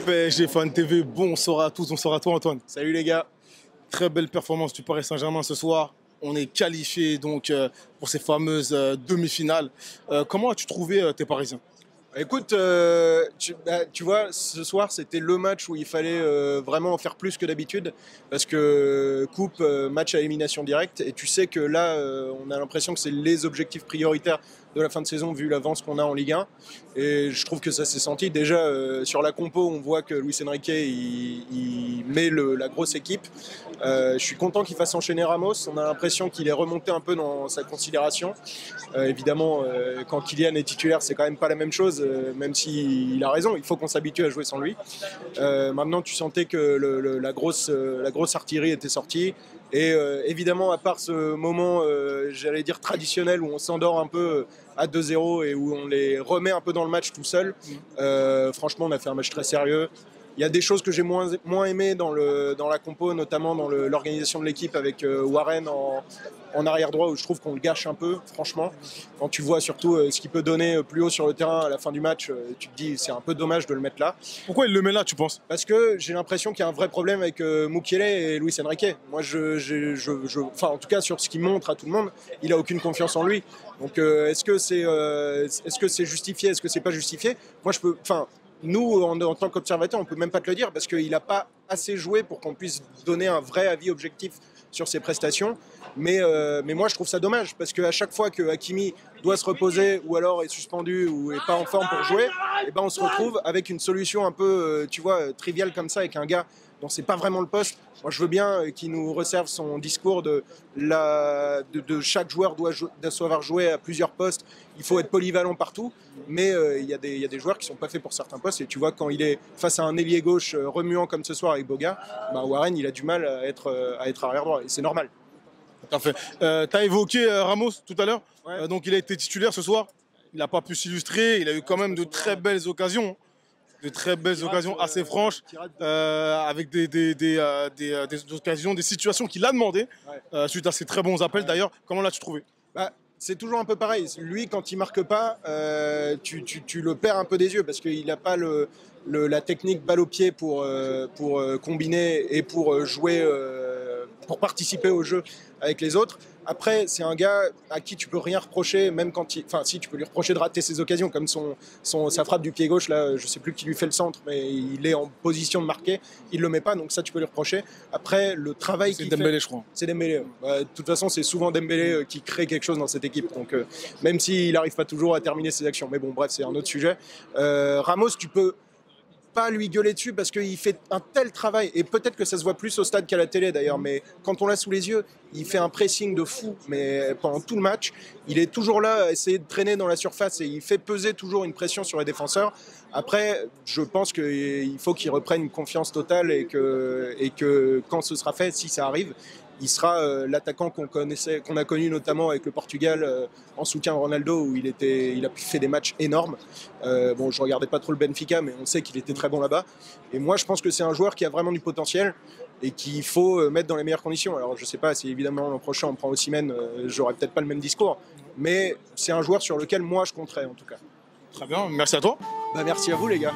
PSG Fan TV, bonsoir à tous, bonsoir à toi Antoine. Salut les gars. Très belle performance du Paris Saint-Germain ce soir. On est qualifié donc pour ces fameuses demi-finales. Comment as-tu trouvé tes Parisiens? Écoute, tu vois, ce soir c'était le match où il fallait vraiment en faire plus que d'habitude parce que coupe, match à élimination directe et tu sais que là on a l'impression que c'est les objectifs prioritaires de la fin de saison vu l'avance qu'on a en Ligue 1 et je trouve que ça s'est senti déjà sur la compo. On voit que Luis Enrique il met la grosse équipe. Je suis content qu'il fasse enchaîner Ramos. On a l'impression qu'il est remonté un peu dans sa considération. Évidemment, quand Kylian est titulaire, c'est quand même pas la même chose, même s'il a raison, il faut qu'on s'habitue à jouer sans lui. Maintenant, tu sentais que la grosse artillerie était sortie. Et évidemment, à part ce moment, j'allais dire traditionnel, où on s'endort un peu à 2-0 et où on les remet un peu dans le match tout seul, franchement, on a fait un match très sérieux. Il y a des choses que j'ai moins aimées dans la compo, notamment dans l'organisation de l'équipe avec Warren en arrière droit, où je trouve qu'on le gâche un peu, franchement. Quand tu vois surtout ce qu'il peut donner plus haut sur le terrain à la fin du match, tu te dis c'est un peu dommage de le mettre là. Pourquoi il le met là, tu penses? Parce que j'ai l'impression qu'il y a un vrai problème avec Mukiele et Luis Enrique. Moi, enfin, en tout cas, sur ce qu'il montre à tout le monde, il a aucune confiance en lui. Donc, est-ce que c'est justifié? Est-ce que c'est pas justifié? Moi, nous, en tant qu'observateurs, on ne peut même pas te le dire parce qu'il n'a pas assez joué pour qu'on puisse donner un vrai avis objectif sur ses prestations. Mais moi, je trouve ça dommage parce qu'à chaque fois que Hakimi doit se reposer ou alors est suspendu ou n'est pas en forme pour jouer, et ben on se retrouve avec une solution un peu, tu vois, triviale comme ça, avec un gars dont c'est pas vraiment le poste. Moi, je veux bien qu'il nous resserve son discours de chaque joueur doit savoir jouer à plusieurs postes. Il faut être polyvalent partout, mais il y a des joueurs qui sont pas faits pour certains postes. Et tu vois, quand il est face à un ailier gauche remuant comme ce soir avec Boga, bah Warren, il a du mal à être arrière droit. Et c'est normal. Tout à fait. Tu as évoqué Ramos tout à l'heure. Ouais. Donc il a été titulaire ce soir. Il n'a pas pu s'illustrer. Il a eu quand même de très belles occasions. De très belles occasions assez franches, avec des occasions, des situations qu'il a demandées, suite à ses très bons appels d'ailleurs. Comment l'as-tu trouvé? C'est toujours un peu pareil. Lui, quand il marque pas, tu le perds un peu des yeux parce qu'il n'a pas la technique balle au pied pour combiner et pour jouer, pour participer au jeu avec les autres. Après, c'est un gars à qui tu peux rien reprocher, même quand enfin, si, tu peux lui reprocher de rater ses occasions, comme sa frappe du pied gauche, là, je sais plus qui lui fait le centre, mais il est en position de marquer, il le met pas, donc ça, tu peux lui reprocher. Après, le travail qu'il fait... C'est Dembélé, je crois. C'est Dembélé. De toute façon, c'est souvent Dembélé qui crée quelque chose dans cette équipe, donc même s'il n'arrive pas toujours à terminer ses actions. Mais bon, bref, c'est un autre sujet. Ramos, tu peux pas lui gueuler dessus parce qu'il fait un tel travail, et peut-être que ça se voit plus au stade qu'à la télé d'ailleurs, mais quand on l'a sous les yeux, il fait un pressing de fou, mais pendant tout le match, il est toujours là à essayer de traîner dans la surface et il fait peser toujours une pression sur les défenseurs. Après, je pense qu'il faut qu'il reprenne une confiance totale et que quand ce sera fait, si ça arrive, il sera l'attaquant qu'on a connu notamment avec le Portugal en soutien à Ronaldo, où il a fait des matchs énormes. Bon, je regardais pas trop le Benfica, mais on sait qu'il était très bon là-bas. Et moi, je pense que c'est un joueur qui a vraiment du potentiel et qu'il faut mettre dans les meilleures conditions. Alors, je sais pas si évidemment l'an prochain on prend Osimhen, j'aurai peut-être pas le même discours, mais c'est un joueur sur lequel moi je compterais en tout cas. Très bien, merci à toi. Merci à vous les gars.